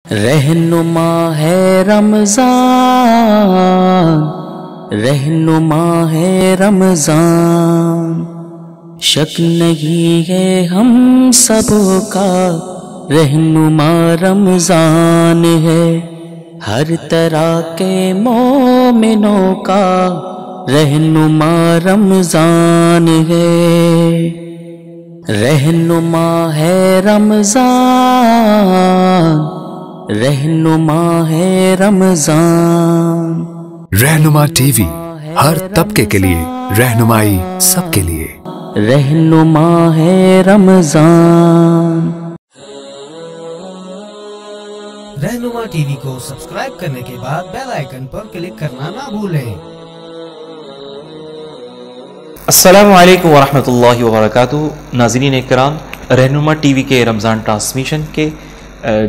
رہنما ہے رمضان، رہنما ہے رمضان، شک نہیں ہے ہم سب کا رہنما رمضان ہے، ہر طرح کے مومنوں کا رہنما رمضان ہے، رہنما ہے رمضان، رہنما ہے رمضان۔ رہنما ٹی وی ہر طبقے کے لیے رہنمائی سب کے لیے، رہنما ہے رمضان۔ رہنما ٹی وی کو سبسکرائب کرنے کے بعد بیل آئیکن پر کلک کرنا نہ بھولیں۔ السلام علیکم ورحمۃ اللہ وبرکاتہ۔ ناظرین کرام، رہنما ٹی وی کے رمضان ٹرانسمیشن کے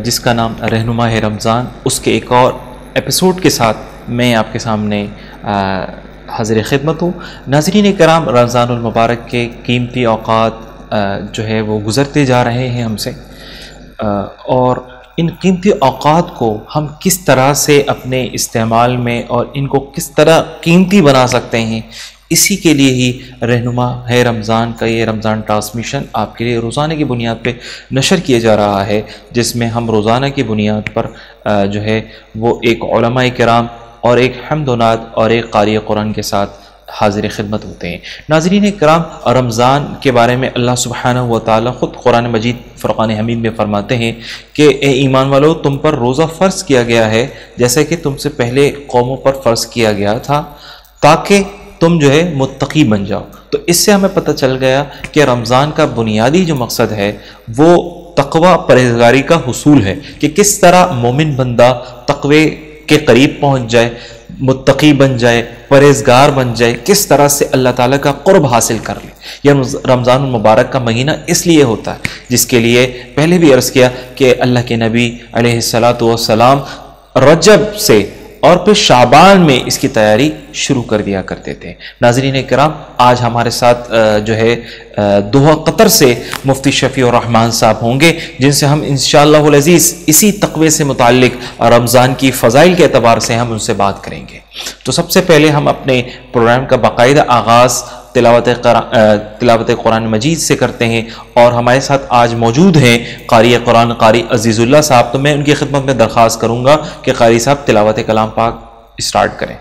جس کا نام رہنما ہے رمضان، اس کے ایک اور ایپیسوڈ کے ساتھ میں آپ کے سامنے حاضر خدمت ہوں۔ ناظرین کرام، رمضان المبارک کے قیمتی اوقات جو ہے وہ گزرتے جا رہے ہیں ہم سے، اور ان قیمتی اوقات کو ہم کس طرح سے اپنے استعمال میں اور ان کو کس طرح قیمتی بنا سکتے ہیں، اسی کے لیے ہی رہنما ہے رمضان کا یہ رمضان ٹرانسمیشن آپ کے لیے روزانہ کی بنیاد پہ نشر کیا جا رہا ہے، جس میں ہم روزانہ کی بنیاد پر جو ہے وہ ایک علماء کرام اور ایک حمد و نعت اور ایک قاری قرآن کے ساتھ حاضر خدمت ہوتے ہیں۔ ناظرین کرام، رمضان کے بارے میں اللہ سبحانہ و تعالی خود قرآن مجید فرقان حمید میں فرماتے ہیں کہ اے ایمان والو، تم پر روزہ فرض کیا گیا ہے جیسے کہ تم سے پہلے قوموں پر فرض کیا گیا تھا، تاکہ تم جو ہے متقی بن جاؤ۔ تو اس سے ہمیں پتہ چل گیا کہ رمضان کا بنیادی جو مقصد ہے وہ تقوی پرہیزگاری کا حصول ہے، کہ کس طرح مومن بندہ تقوی کے قریب پہنچ جائے، متقی بن جائے، پرہیزگار بن جائے، کس طرح سے اللہ تعالیٰ کا قرب حاصل کر لے۔ یہ رمضان المبارک کا مہینہ اس لیے ہوتا ہے، جس کے لیے پہلے بھی عرض کیا کہ اللہ کے نبی علیہ السلام رجب سے اور پھر شعبان میں اس کی تیاری شروع کر دیا کرتے تھے۔ ناظرین کرام، آج ہمارے ساتھ جو ہے دوحہ قطر سے مفتی شفیع اور رحمان صاحب ہوں گے، جن سے ہم انشاءاللہ العزیز اسی تقوی سے متعلق رمضان کی فضائل کے اعتبار سے ہم ان سے بات کریں گے۔ تو سب سے پہلے ہم اپنے پروگرام کا باقاعدہ آغاز تلاوت قرآن مجید سے کرتے ہیں، اور ہمارے ساتھ آج موجود ہیں قاری قرآن قاری عزیز اللہ صاحب۔ تو میں ان کی خدمت میں درخواست کروں گا کہ قاری صاحب تلاوت کلام پاک اسٹارٹ کریں۔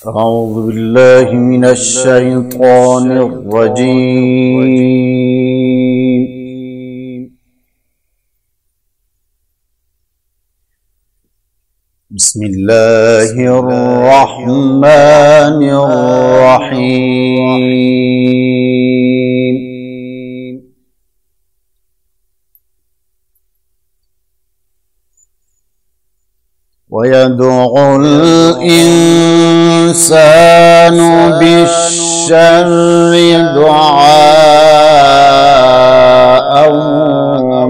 اعوذ باللہ من الشیطان الرجیم، بسم اللہ الرحمن الرحیم، وَيَدْعُ الْإِنسَانُ بِالشَّرِّ دُعَاءَهُ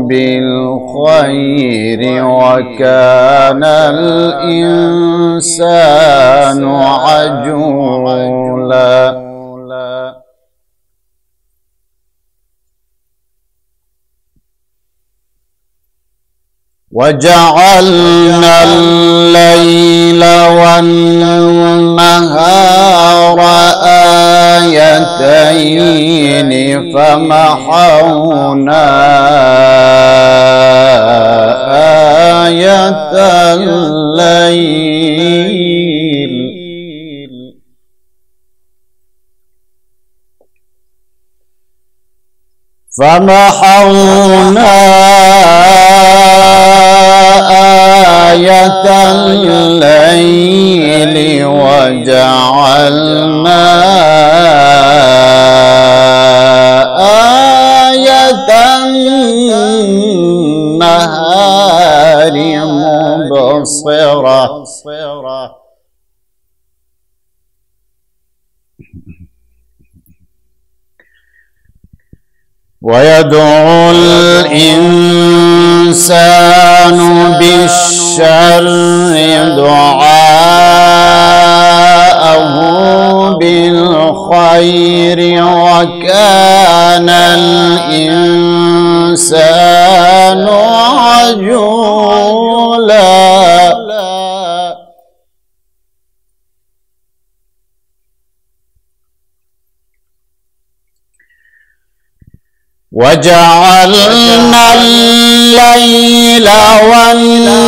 بِالْخَيْرِ وَكَانَ الْإِنسَانُ عَجُولًا۔ وَجَعَلْنَا اللَّيْلَ وَالنَّهَارَ آيَتَيْنِ فَمَحَوْنَا آيَةَ اللَّيْلِ آيَةَ اللَّيْلِ وَجَعَلْنَا آيَةَ النَّهَارِ مُبْصِرَةً وَيَدْعُ الْإِنسَانُ بِالشَّرِّ دُعَاءَهُ بِالْخَيْرِ وَكَانَ الْإِنسَانُ عَجُولًا۔ وجعلنا الليل والنهار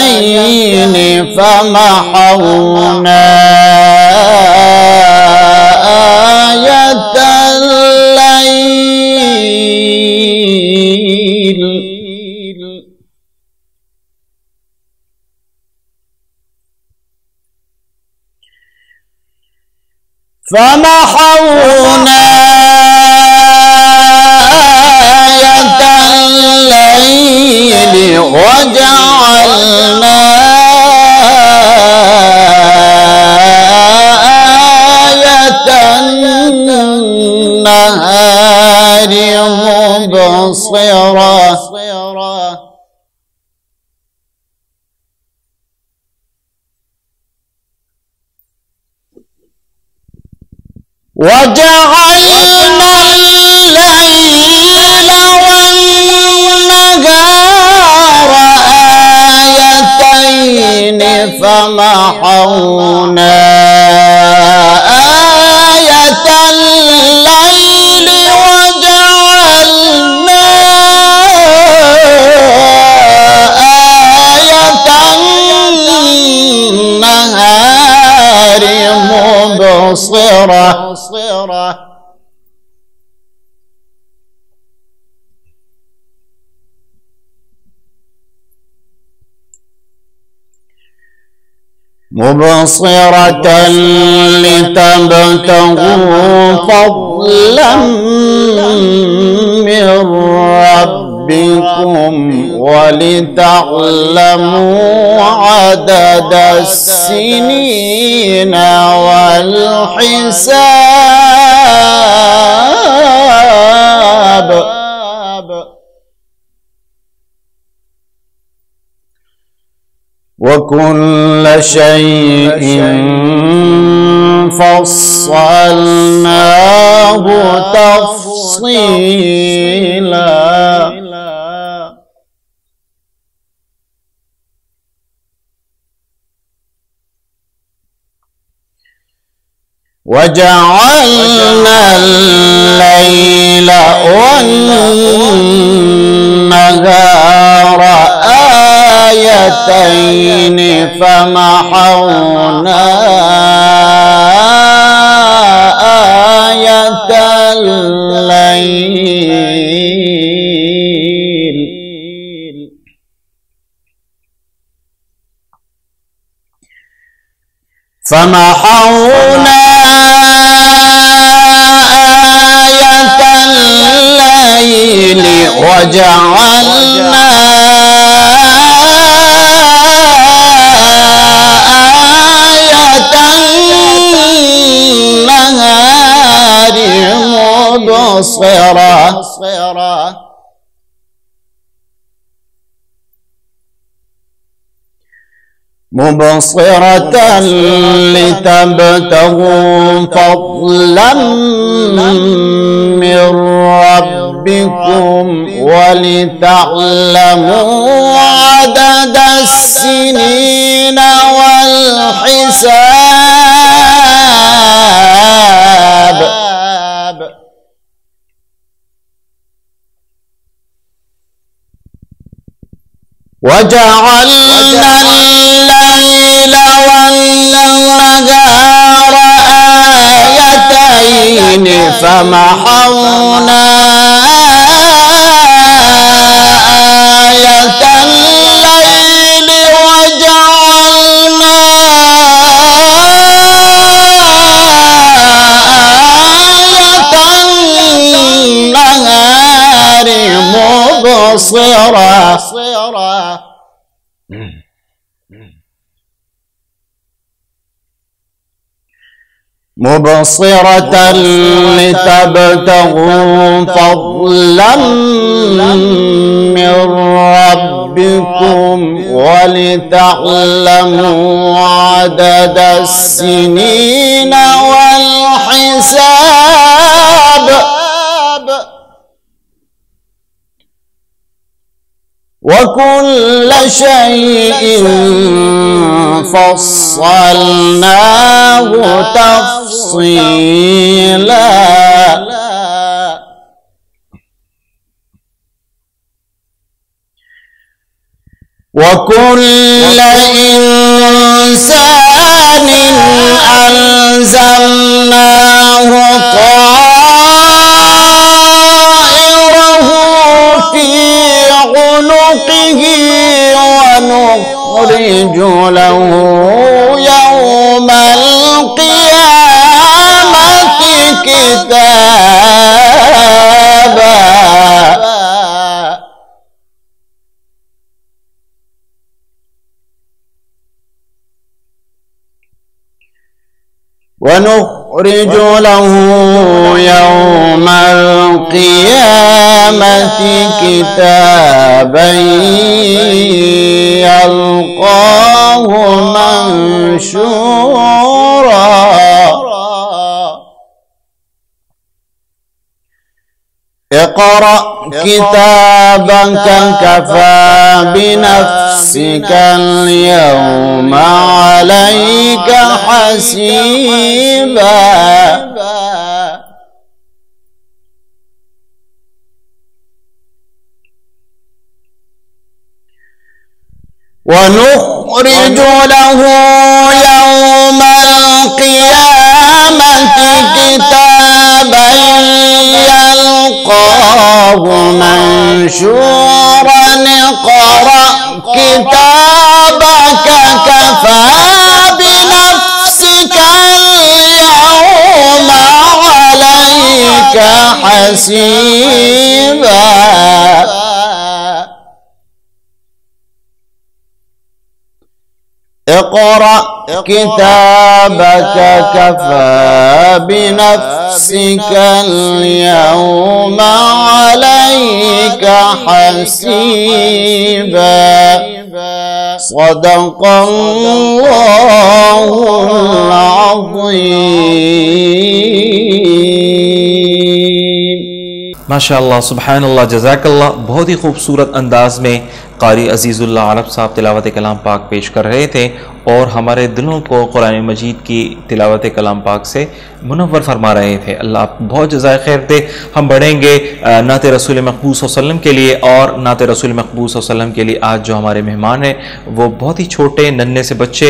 آيتين فمحونا آية الليل وجعلنا آية النهار مبصرة وجعلنا الليل والنهار آيتين فمحونا آية الليل وجعلنا آية النهار مبصرة مبصرة لتبتغوا فضلا من ربكم ولتعلموا عدد السنين والحساب وكل شيء فصلناه تفصيلا وجعلنا الليل والنهار آيتين فمحونا آية الليل فمحونا آية الليل وجعلنا آية النهار مبصرة مبصرة لتبتغوا فضلا من ربكم ولتعلموا عدد السنين والحساب وجعلنا الليل والنهار آيتين فمحونا آية الليل وجعلنا آية النهار مبصرة مبصرة لتبتغوا فضلا من ربكم ولتعلموا عدد السنين والحساب وَكُلَّ شَيْءٍ فَصَّلْنَاهُ تَفْصِيلًا وَكُلَّ إِنسَانٍ أَلْزَمْنَاهُ طَائِرَهُ فِي عُنُقِهِ وَنُخْرِجُ لَهُ يَوْمَ الْقِيَامَةِ كِتَابًا وَنُخْرِجُ لَهُ يَوْمَ الْقِيَامَةِ كِتَابًا يَلْقَاهُ مَنشُورًا اقرأ كتابك كفى بنفسك اليوم عليك حسيبا ونخرج له يوم القيامة كتابا يلقاه منشورا اقرأ كتابك كفى بنفسك اليوم عليك حسيبا اقرأ كتابك كفى بنفسك اليوم عليك حسيبا صدق الله العظيم. ماشاء اللہ، سبحان اللہ، جزاک اللہ. بہت ہی خوبصورت انداز میں قاری عزیز اللہ عرب صاحب تلاوت کلام پاک پیش کر رہے تھے اور ہمارے دلوں کو قرآن مجید کی تلاوت کلام پاک سے منور فرما رہے تھے. اللہ آپ بہت جزائے خیر دے. ہم بڑھیں گے نعت رسول مقبول صلی اللہ علیہ وسلم کے لیے، اور نعت رسول مقبول صلی اللہ علیہ وسلم کے لیے آج جو ہمارے مہمان ہیں وہ بہت ہی چھوٹے ننھے سے بچے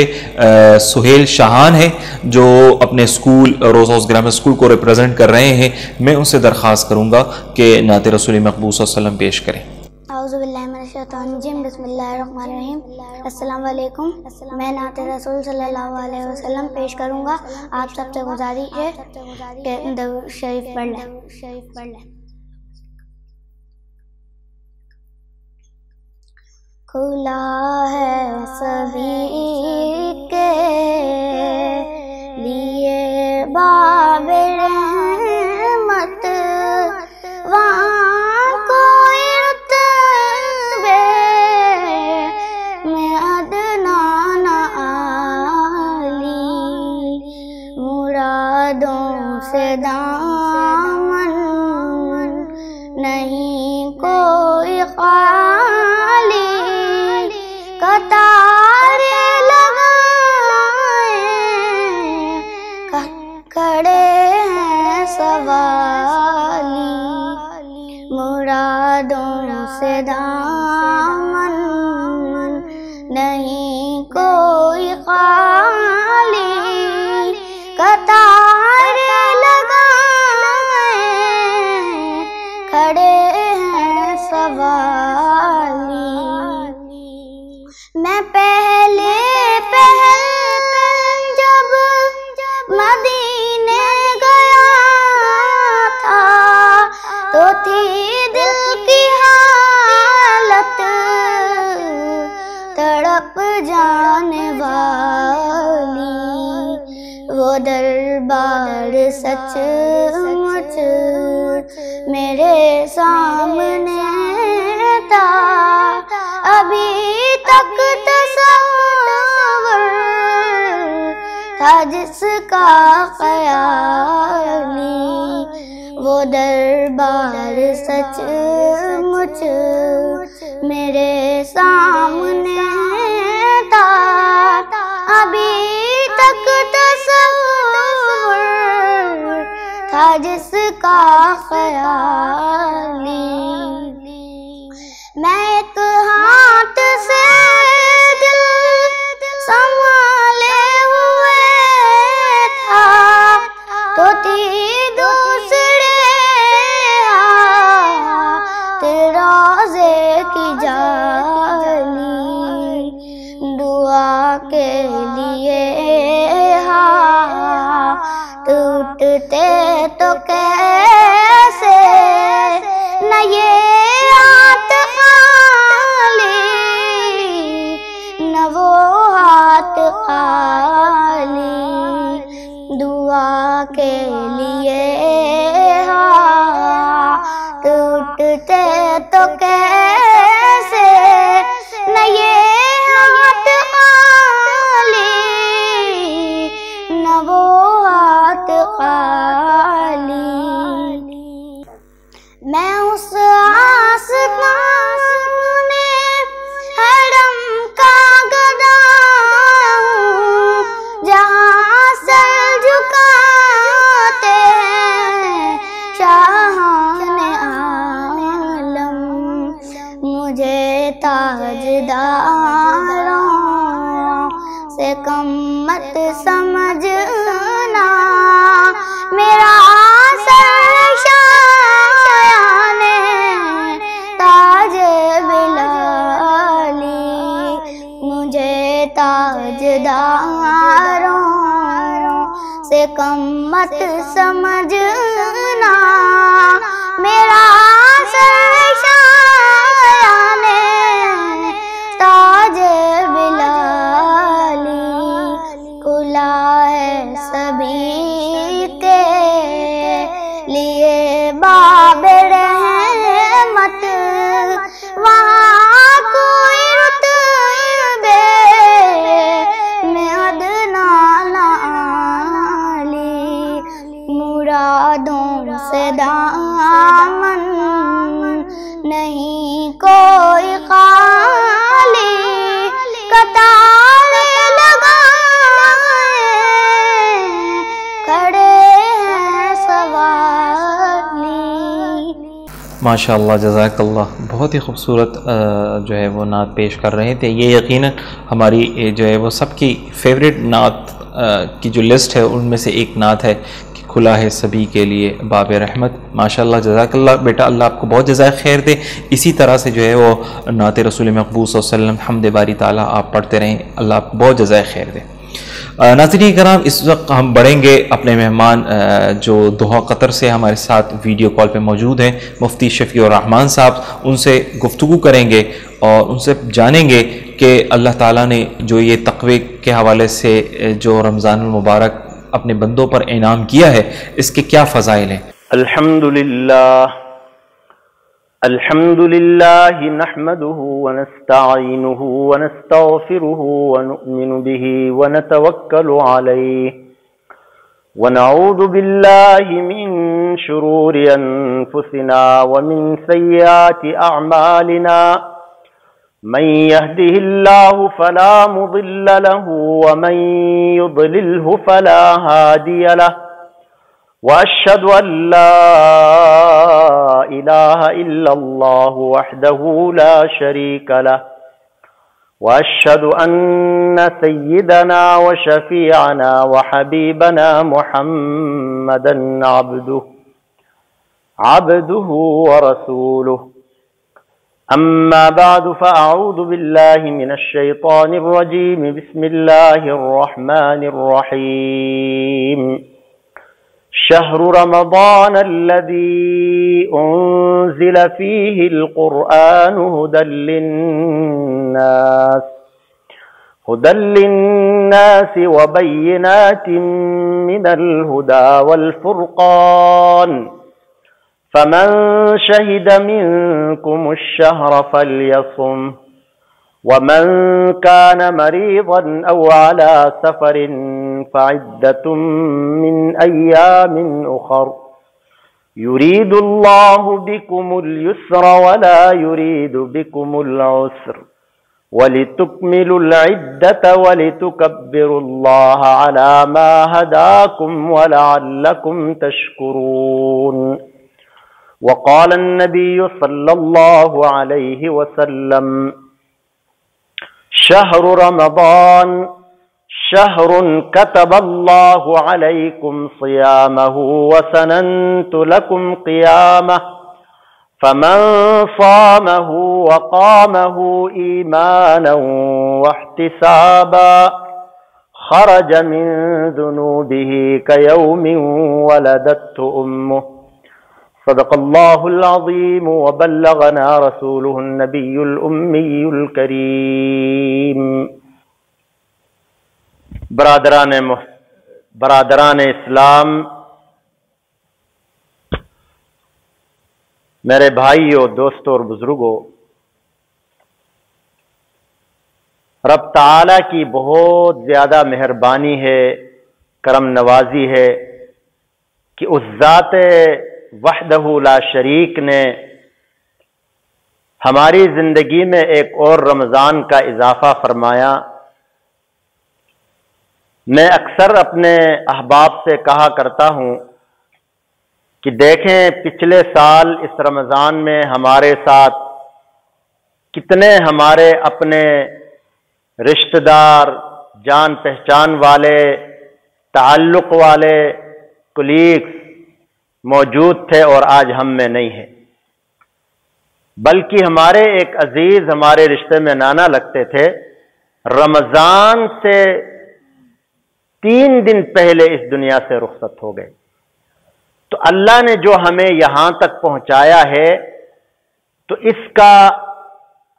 سہیل شاہان ہیں، جو اپنے اسکول روز ہاؤس گرامر اسکول کو ریپرزینٹ کر رہے ہیں. میں ان سے درخواست کروں گا کہ نعت رسول مقبول صلی اللہ علیہ وسلم پیش کریں. اعوذ باللہ من الشیطان الرجیم، بسم اللہ الرحمن الرحیم. السلام علیکم. میں نعت رسول صلی اللہ علیہ وسلم پیش کروں گا. آپ سب سے گزارش ہے کہ درود شریف پڑھ لیں. کھلا ہے سبھی کے لیے باب رحمت، وہاں کوئی رتبے میں ادنا نہ عالی، مرادوں سے دامن نہیں کوئی خالی، قطار لگائے کھڑے ہیں سوالی، مرادوں سے دامن نہیں کوئی خالی، قطار لگائے کھڑے ہیں سوالی. میں پہلے جب مدینے گیا تھا تو تھی دل کی حالت تڑپ جانے والی، وہ دربار سچ مچ میرے سامنے تھا، ابھی تک تصور تھا جس کا خیالی، وہ دربار سچ مچ میرے سامنے تھا، ابھی تک تصور تھا جس کا خیالی، میں ایک ہاتھ سے دل سنبھالے ہوئے تھا، تو تھی دوسرے ہاتھ روزے کی جالی، دعا کے لیے ہاتھ اٹھتے تو کیسے، نہ یہ ہاتھ خالی نہ وہ ہاتھ خالی، دعا کے لیے ہاتھ اٹھتے تو کیسے، نہ یہ ہاتھ خالی نہ وہ ہاتھ خالی۔ میں اس آستانے حرم کا گدا ہوں، جہاں سر جھکاتے ہیں شاہان عالم، مجھے تاجداروں سے کم مت سمجھنا، میرا سرشان تاج بلالی، مجھے تاجداروں سے کم مت سمجھنا، میرا سرشان تاج بلالی، کھلا ہے سبھی کے لیے باب رحمت، وہاں کوئی رتبے میں ادنا نالی، مرادوں سے دامن نہیں کوئی خالی، قطار لگائے کھڑے ہیں سوالی۔ ماشاء اللہ، جزاک اللہ، بہت ہی خوبصورت جو ہے وہ نعت پیش کر رہے تھے۔ یہ یقیناً ہماری جو ہے وہ سب کی فیوریٹ نعت کی جو لسٹ ہے ان میں سے ایک نعت ہے کہ کھلا ہے سبھی کے لیے باب رحمت۔ ماشاءاللہ، جزاک اللہ بیٹا، اللہ آپ کو بہت جزائے خیر دے۔ اسی طرح سے جو ہے وہ نعت رسول مقبول صلی اللہ علیہ وسلم حمد باری تعالیٰ آپ پڑھتے رہیں، اللہ آپ کو بہت جزائے خیر دے۔ ناظرین کرام، اس وقت ہم بڑھیں گے اپنے مہمان جو دوحہ قطر سے ہمارے ساتھ ویڈیو کال پہ موجود ہیں، مفتی شفیع الرحمان صاحب، ان سے گفتگو کریں گے اور ان سے جانیں گے کہ اللہ تعالیٰ نے جو یہ تقوی کے حوالے سے جو رمضان المبارک اپنے بندوں پر انعام کیا ہے، اس کے کیا فضائل ہیں۔ الحمد لله نحمده ونستعينه ونستغفره ونؤمن به ونتوكل عليه ونعوذ بالله من شرور أنفسنا ومن سيئات أعمالنا، من يهده الله فلا مضل له ومن يضلله فلا هادي له، وأشهد أن لا إله إلا الله وحده لا شريك له، وأشهد أن سيدنا وشفيعنا وحبيبنا محمدا عبده ورسوله، أما بعد فأعوذ بالله من الشيطان الرجيم، بسم الله الرحمن الرحيم، شهر رمضان الذي أنزل فيه القرآن هدى للناس وبينات من الهدى والفرقان، فمن شهد منكم الشهر فليصم، ومن كان مريضا أو على سفر فعدة من أيام أخر، يريد الله بكم اليسر ولا يريد بكم العسر، وَلِتُكْمِلُوا الْعِدَّةَ وَلِتُكَبِّرُوا اللَّهَ عَلَى مَا هَدَاكُمْ وَلَعَلَّكُمْ تَشْكُرُونَ. وقال النبي صلى الله عليه وسلم شهر رمضان شهر كتب الله عليكم صيامه وسننت لكم قيامه فمن صامه وقامه إيمانا واحتسابا خرج من ذنوبه كيوم ولدته أمه. صدق اللہ العظیم وبلغنا رسولہ النبی الأمی الکریم. برادران اسلام، میرے بھائیوں، دوستوں اور بزرگوں، رب تعالی کی بہت زیادہ مہربانی ہے، کرم نوازی ہے کہ اس ذات وحدہ لا شریک نے ہماری زندگی میں ایک اور رمضان کا اضافہ فرمایا. میں اکثر اپنے احباب سے کہا کرتا ہوں کہ دیکھیں پچھلے سال اس رمضان میں ہمارے ساتھ کتنے ہمارے اپنے رشتہ دار، جان پہچان والے، تعلق والے، کولیگز موجود تھے اور آج ہم میں نہیں ہیں. بلکہ ہمارے ایک عزیز ہمارے رشتے میں نانا لگتے تھے، رمضان سے 3 دن پہلے اس دنیا سے رخصت ہو گئے. تو اللہ نے جو ہمیں یہاں تک پہنچایا ہے تو اس کا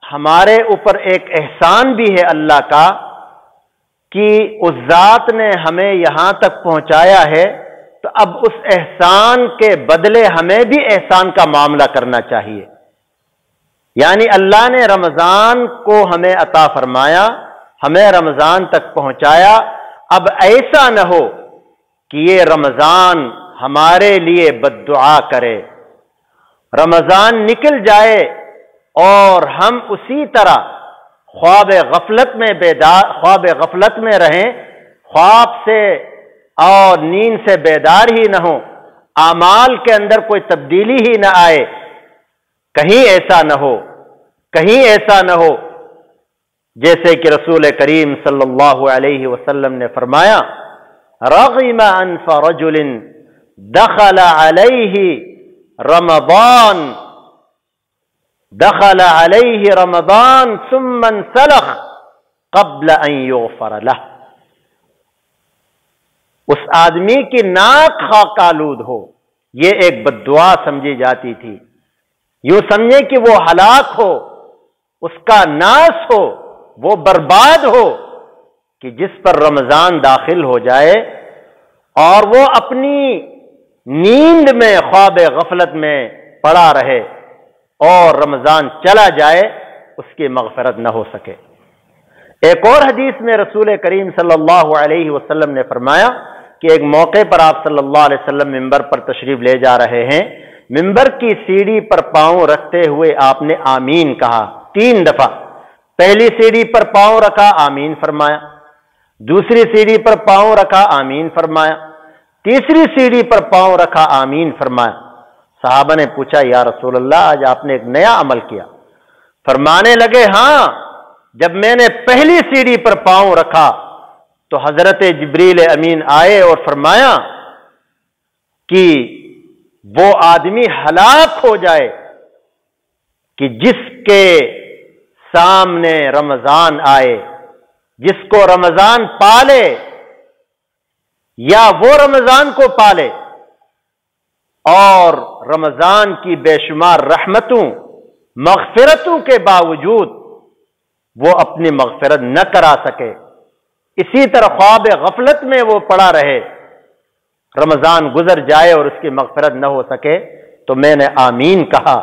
ہمارے اوپر ایک احسان بھی ہے اللہ کا کہ اس ذات نے ہمیں یہاں تک پہنچایا ہے، تو اب اس احسان کے بدلے ہمیں بھی احسان کا معاملہ کرنا چاہیے. یعنی اللہ نے رمضان کو ہمیں عطا فرمایا، ہمیں رمضان تک پہنچایا. اب ایسا نہ ہو کہ یہ رمضان ہمارے لیے بد دعا کرے، رمضان نکل جائے اور ہم اسی طرح خواب غفلت میں رہیں، خواب سے اور نیند سے بیدار ہی نہ ہوں، اعمال کے اندر کوئی تبدیلی ہی نہ آئے. کہیں ایسا نہ ہو جیسے کہ رسول کریم صلی اللہ علیہ وسلم نے فرمایا رغم انف رجل دخل علیہ رمضان ثم انسلخ قبل ان یغفر له. اس آدمی کی ناک خاک آلود ہو، یہ ایک بد دعا سمجھی جاتی تھی. یوں سمجھے کہ وہ ہلاک ہو، اس کا ناس ہو، وہ برباد ہو کہ جس پر رمضان داخل ہو جائے اور وہ اپنی نیند میں خواب غفلت میں پڑا رہے اور رمضان چلا جائے، اس کی مغفرت نہ ہو سکے. ایک اور حدیث میں رسول کریم صلی اللہ علیہ وسلم نے فرمایا کہ ایک موقع پر آپ صلی اللہ علیہ وسلم ممبر پر تشریف لے جا رہے ہیں. ممبر کی سیڑھی پر پاؤں رکھتے ہوئے آپ نے آمین کہا 3 دفعہ. پہلی سیڑھی پر پاؤں رکھا، آمین فرمایا. دوسری سیڑھی پر پاؤں رکھا، آمین فرمایا. تیسری سیڑھی پر پاؤں رکھا، آمین فرمایا. صحابہ نے پوچھا یا رسول اللہ آج آپ نے ایک نیا عمل کیا. فرمانے لگے ہاں، جب میں نے پہلی سیڑھی پر پاؤں رکھا تو حضرت جبریل امین آئے اور فرمایا کہ وہ آدمی ہلاک ہو جائے کہ جس کے سامنے رمضان آئے، جس کو رمضان پالے یا وہ رمضان کو پالے اور رمضان کی بے شمار رحمتوں مغفرتوں کے باوجود وہ اپنی مغفرت نہ کرا سکے، اسی طرح خواب غفلت میں وہ پڑا رہے، رمضان گزر جائے اور اس کی مغفرت نہ ہو سکے، تو میں نے آمین کہا.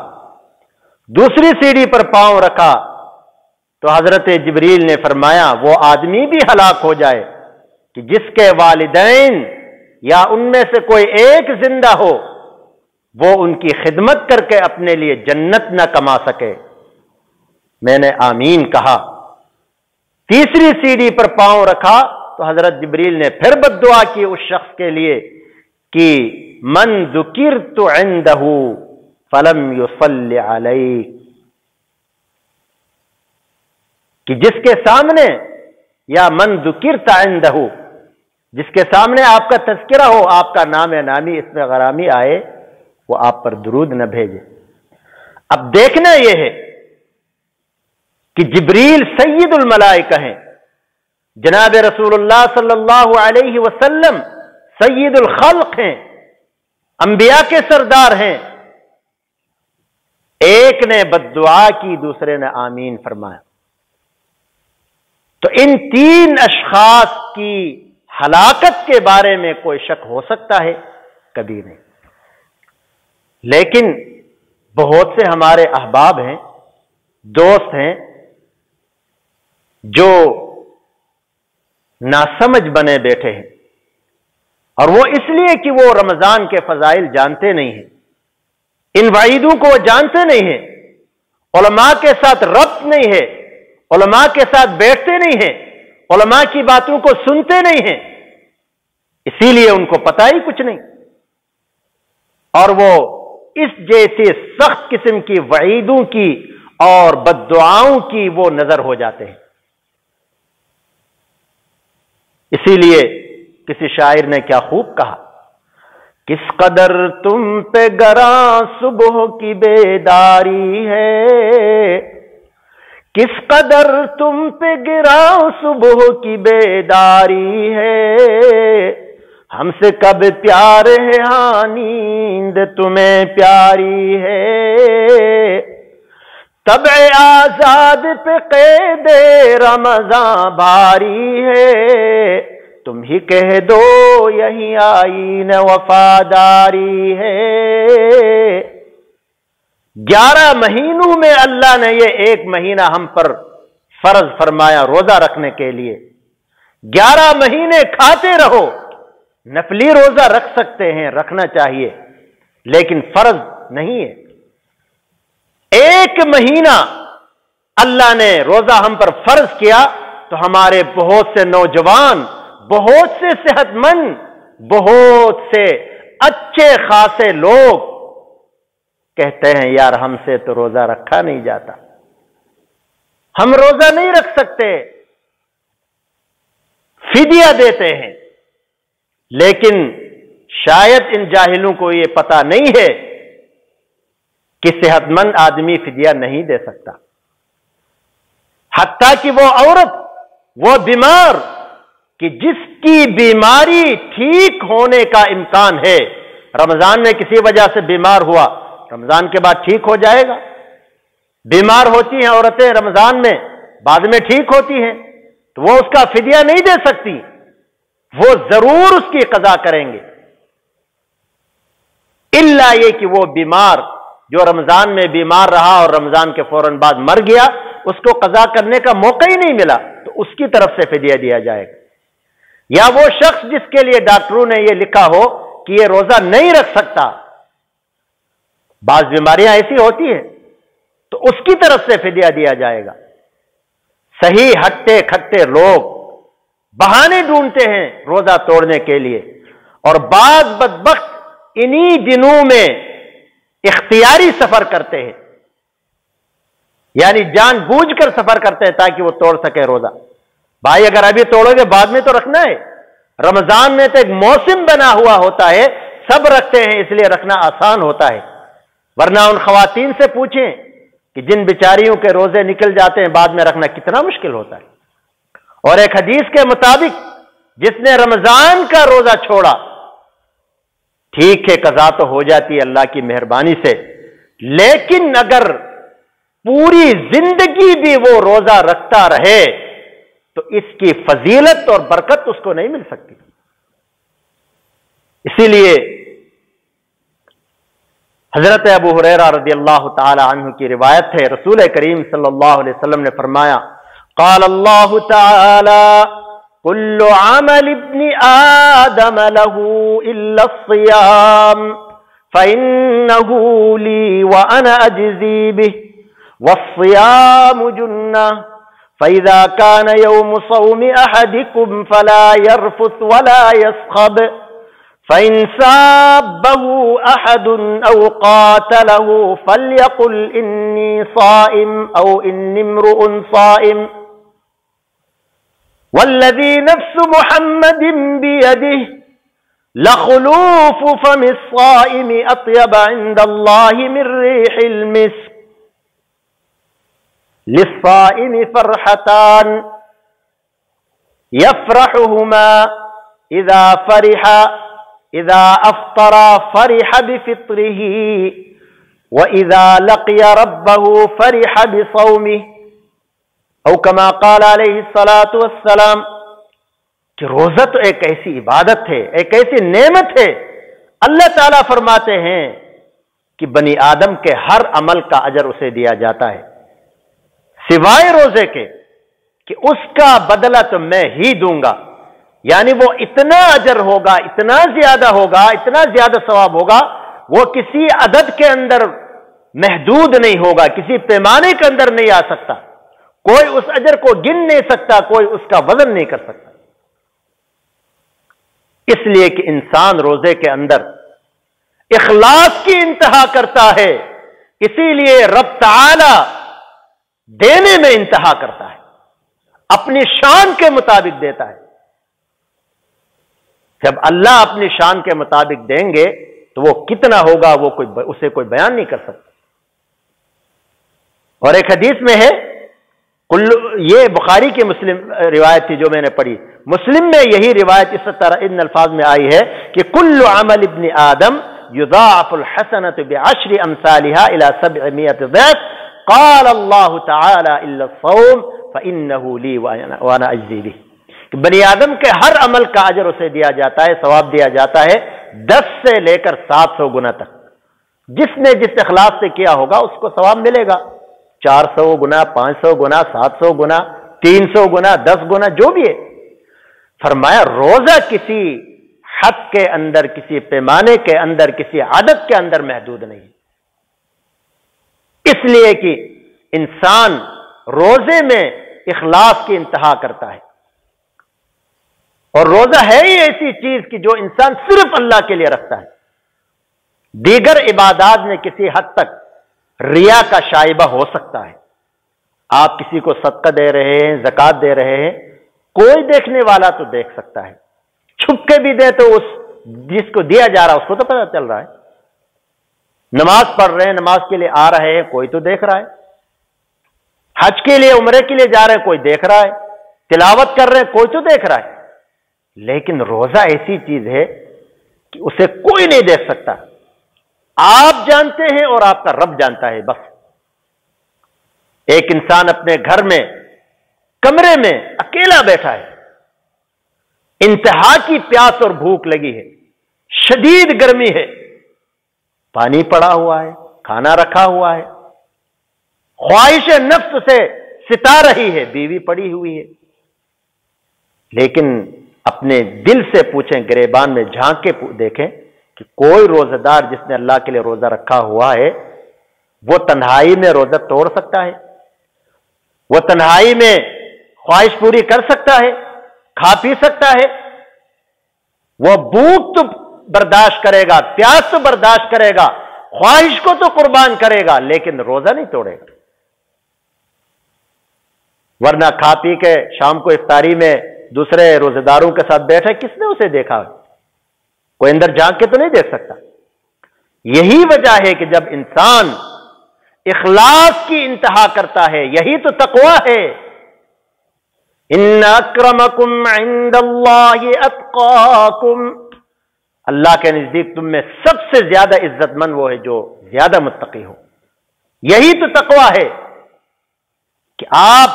دوسری سیڑھی پر پاؤں رکھا تو حضرت جبریل نے فرمایا وہ آدمی بھی ہلاک ہو جائے کہ جس کے والدین یا ان میں سے کوئی ایک زندہ ہو، وہ ان کی خدمت کر کے اپنے لیے جنت نہ کما سکے. میں نے آمین کہا. تیسری سیڑھی پر پاؤں رکھا تو حضرت جبریل نے پھر بد دعا کی اس شخص کے لیے کہ من ذکرت عنده فلم يصل علیک، کہ جس کے سامنے، یا من ذکرت عنده، جس کے سامنے آپ کا تذکرہ ہو، آپ کا نام نامی اس میں غرامی آئے، وہ آپ پر درود نہ بھیجے۔ اب دیکھنا یہ ہے کہ جبریل سید الملائکہ ہیں، جناب رسول اللہ صلی اللہ علیہ وسلم سید الخلق ہیں، انبیاء کے سردار ہیں، ایک نے بد دعا کی، دوسرے نے آمین فرمایا۔ تو ان تین اشخاص کی ہلاکت کے بارے میں کوئی شک ہو سکتا ہے؟ کبھی نہیں۔ لیکن بہت سے ہمارے احباب ہیں، دوست ہیں، جو ناسمجھ بنے بیٹھے ہیں، اور وہ اس لیے کہ وہ رمضان کے فضائل جانتے نہیں ہیں، ان وعیدوں کو وہ جانتے نہیں ہیں، علماء کے ساتھ ربط نہیں ہے، علماء کے ساتھ بیٹھتے نہیں ہیں، علماء کی باتوں کو سنتے نہیں ہیں، اسی لیے ان کو پتہ ہی کچھ نہیں، اور وہ اس جیسے سخت قسم کی وعیدوں کی اور بد دعاؤں کی وہ نظر ہو جاتے ہیں۔ اسی لیے کسی شاعر نے کیا خوب کہا، کس قدر تم پہ گراں صبح کی بیداری ہے، کس قدر تم پہ گراں صبح کی بیداری ہے، ہم سے کب پیار ہے ہاں نیند تمہیں پیاری ہے، طبع آزاد پہ قید رمضان بھاری ہے، تم ہی کہہ دو یہی آئین وفاداری ہے۔ 11 مہینوں میں اللہ نے یہ ایک مہینہ ہم پر فرض فرمایا روزہ رکھنے کے لیے۔ 11 مہینے کھاتے رہو، نفلی روزہ رکھ سکتے ہیں، رکھنا چاہیے، لیکن فرض نہیں ہے۔ ایک مہینہ اللہ نے روزہ ہم پر فرض کیا تو ہمارے بہت سے نوجوان، بہت سے صحت مند، بہت سے اچھے خاصے لوگ کہتے ہیں یار ہم سے تو روزہ رکھا نہیں جاتا، ہم روزہ نہیں رکھ سکتے، فدیہ دیتے ہیں، لیکن شاید ان جاہلوں کو یہ پتہ نہیں ہے کہ صحت مند آدمی فدیہ نہیں دے سکتا، حتیٰ کہ وہ عورت، وہ بیمار کہ جس کی بیماری ٹھیک ہونے کا امکان ہے، رمضان میں کسی وجہ سے بیمار ہوا، رمضان کے بعد ٹھیک ہو جائے گا۔ بیمار ہوتی ہیں عورتیں رمضان میں، بعد میں ٹھیک ہوتی ہیں، تو وہ اس کا فدیہ نہیں دے سکتی، وہ ضرور اس کی قضا کریں گے، الا یہ کہ وہ بیمار جو رمضان میں بیمار رہا اور رمضان کے فوراً بعد مر گیا، اس کو قضا کرنے کا موقع ہی نہیں ملا، تو اس کی طرف سے فدیہ دیا جائے گا۔ یا وہ شخص جس کے لیے ڈاکٹروں نے یہ لکھا ہو کہ یہ روزہ نہیں رکھ سکتا، بعض بیماریاں ایسی ہوتی ہیں، تو اس کی طرف سے فدیہ دیا جائے گا۔ صحیح ہٹے کھٹے لوگ بہانے ڈھونڈتے ہیں روزہ توڑنے کے لیے، اور بعض بدبخت انہی دنوں میں اختیاری سفر کرتے ہیں، یعنی جان بوجھ کر سفر کرتے ہیں تاکہ وہ توڑ سکے روزہ۔ بھائی اگر ابھی توڑو گے بعد میں تو رکھنا ہے، رمضان میں تو ایک موسم بنا ہوا ہوتا ہے، سب رکھتے ہیں اس لیے رکھنا آسان ہوتا ہے، ورنہ ان خواتین سے پوچھیں کہ جن بیچاریوں کے روزے نکل جاتے ہیں بعد میں رکھنا کتنا مشکل ہوتا ہے۔ اور ایک حدیث کے مطابق جس نے رمضان کا روزہ چھوڑا، ٹھیک ہے قضا تو ہو جاتی ہے اللہ کی مہربانی سے، لیکن اگر پوری زندگی بھی وہ روزہ رکھتا رہے تو اس کی فضیلت اور برکت اس کو نہیں مل سکتی۔ اسی لیے حضرت ابو ہریرہ رضی اللہ تعالی عنہ کی روایت ہے، رسول کریم صلی اللہ علیہ وسلم نے فرمایا، قال اللہ تعالی کل عمل ابن آدم له الا الصیام فإنه لی وانا اجزی به والصیام جنہ فَإِذَا كَانَ يَوْمُ صَوْمِ أَحَدِكُمْ فَلَا يَرْفُثْ وَلَا يَصْخَبْ فَإِنْ سَابَّهُ أَحَدٌ أَوْ قَاتَلَهُ فَلْيَقُلْ إِنِّي صَائِمٌ أَوْ إِنِّي امْرُؤٌ صَائِمٌ وَالَّذِي نَفْسُ مُحَمَّدٍ بِيَدِهِ لَخُلُوفُ فَمِ الصَّائِمِ أَطْيَبَ عِنْدَ اللَّهِ مِنْ رِيحِ الْمِسْكِ لِلصَّائِمِ فَرْحَتَانِ يَفْرَحُهُمَا إِذَا أَفْطَرَ فَرِحَ بِفِطْرِهِ وَإِذَا لَقِيَ رَبَّهُ فَرِحَ بِصَوْمِهِ او كما قال علیہ الصلاۃ والسلام کہ روزہ تو ایک ایسی عبادت ہے، ایک ایسی نعمت ہے، اللہ تعالیٰ فرماتے ہیں کہ بنی آدم کے ہر عمل کا اجر اسے دیا جاتا ہے سوائے روزے کے کہ اس کا بدلہ تو میں ہی دوں گا، یعنی وہ اتنا اجر ہوگا، اتنا زیادہ ہوگا، اتنا زیادہ ثواب ہوگا، وہ کسی عدد کے اندر محدود نہیں ہوگا، کسی پیمانے کے اندر نہیں آ سکتا، کوئی اس اجر کو گن نہیں سکتا، کوئی اس کا وزن نہیں کر سکتا۔ اس لیے کہ انسان روزے کے اندر اخلاص کی انتہا کرتا ہے، اسی لیے رب تعالی دینے میں انتہا کرتا ہے، اپنی شان کے مطابق دیتا ہے۔ جب اللہ اپنی شان کے مطابق دیں گے تو وہ کتنا ہوگا وہ اسے کوئی بیان نہیں کر سکتا۔ اور ایک حدیث میں ہے، یہ بخاری کی مسلم روایت تھی جو میں نے پڑھی، مسلم میں یہی روایت اس طرح ان الفاظ میں آئی ہے کہ کل عمل ابن آدم یضاعف الحسنۃ بعشر امثالها الى 700 ضعف قال اللہ تعالی الا الصوم فانه لي وانا اجزی به، کہ بنی آدم کے ہر عمل کا اجر اسے دیا جاتا ہے، ثواب دیا جاتا ہے 10 سے لے کر 700 گنا تک۔ جس نے جس اخلاص سے کیا ہوگا اس کو ثواب ملے گا، 400 گنا، 500 گنا، 700 گنا، 300 گنا، 10 گنا، جو بھی ہے۔ فرمایا روزہ کسی حد کے اندر، کسی پیمانے کے اندر، کسی عادت کے اندر محدود نہیں، اس لیے کہ انسان روزے میں اخلاص کی انتہا کرتا ہے، اور روزہ ہے ہی ایسی چیز کہ جو انسان صرف اللہ کے لیے رکھتا ہے۔ دیگر عبادات میں کسی حد تک ریا کا شائبہ ہو سکتا ہے، آپ کسی کو صدقہ دے رہے ہیں، زکوٰۃ دے رہے ہیں، کوئی دیکھنے والا تو دیکھ سکتا ہے، چھپ کے بھی دے تو اس جس کو دیا جا رہا ہے اس کو تو پتہ چل رہا ہے، نماز پڑھ رہے ہیں، نماز کے لیے آ رہے ہیں، کوئی تو دیکھ رہا ہے، حج کے لیے عمرے کے لیے جا رہے ہیں، کوئی دیکھ رہا ہے، تلاوت کر رہے ہیں، کوئی تو دیکھ رہا ہے۔ لیکن روزہ ایسی چیز ہے کہ اسے کوئی نہیں دیکھ سکتا، آپ جانتے ہیں اور آپ کا رب جانتا ہے بس۔ ایک انسان اپنے گھر میں کمرے میں اکیلا بیٹھا ہے، انتہا کی پیاس اور بھوک لگی ہے، شدید گرمی ہے، پانی پڑا ہوا ہے، کھانا رکھا ہوا ہے، خواہش نفس سے ستا رہی ہے، بیوی پڑی ہوئی ہے، لیکن اپنے دل سے پوچھیں، گریبان میں جھانک کے دیکھیں کہ کوئی روزہ دار جس نے اللہ کے لیے روزہ رکھا ہوا ہے وہ تنہائی میں روزہ توڑ سکتا ہے؟ وہ تنہائی میں خواہش پوری کر سکتا ہے، کھا پی سکتا ہے؟ وہ بھوک تو برداشت کرے گا، پیاس تو برداشت کرے گا، خواہش کو تو قربان کرے گا، لیکن روزہ نہیں توڑے گا۔ ورنہ کھا پی کے شام کو افطاری میں دوسرے روزے داروں کے ساتھ بیٹھے، کس نے اسے دیکھا؟ کوئی اندر جھانک کے تو نہیں دیکھ سکتا۔ یہی وجہ ہے کہ جب انسان اخلاص کی انتہا کرتا ہے، یہی تو تقویٰ ہے۔ ان اکرمکم عند اللہ اتقاکم، اللہ کے نزدیک تم میں سب سے زیادہ عزت مند وہ ہے جو زیادہ متقی ہو۔ یہی تو تقویٰ ہے کہ آپ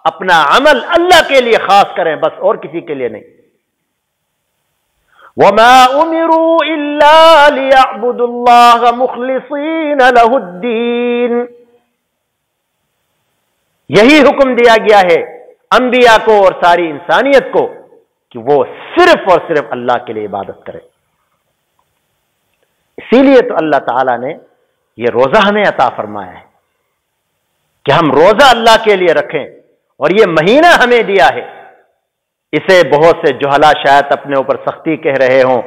اپنا عمل اللہ کے لیے خاص کریں، بس اور کسی کے لیے نہیں۔ وَمَا أُمِرُوا إِلَّا لِيَعْبُدُوا اللَّهَ مُخْلِصِينَ لَهُ الدِّينَ، یہی حکم دیا گیا ہے انبیاء کو اور ساری انسانیت کو کہ وہ صرف اور صرف اللہ کے لیے عبادت کرے۔ اسی لیے تو اللہ تعالیٰ نے یہ روزہ ہمیں عطا فرمایا ہے کہ ہم روزہ اللہ کے لیے رکھیں، اور یہ مہینہ ہمیں دیا ہے. اسے بہت سے جہلا شاید اپنے اوپر سختی کہہ رہے ہوں,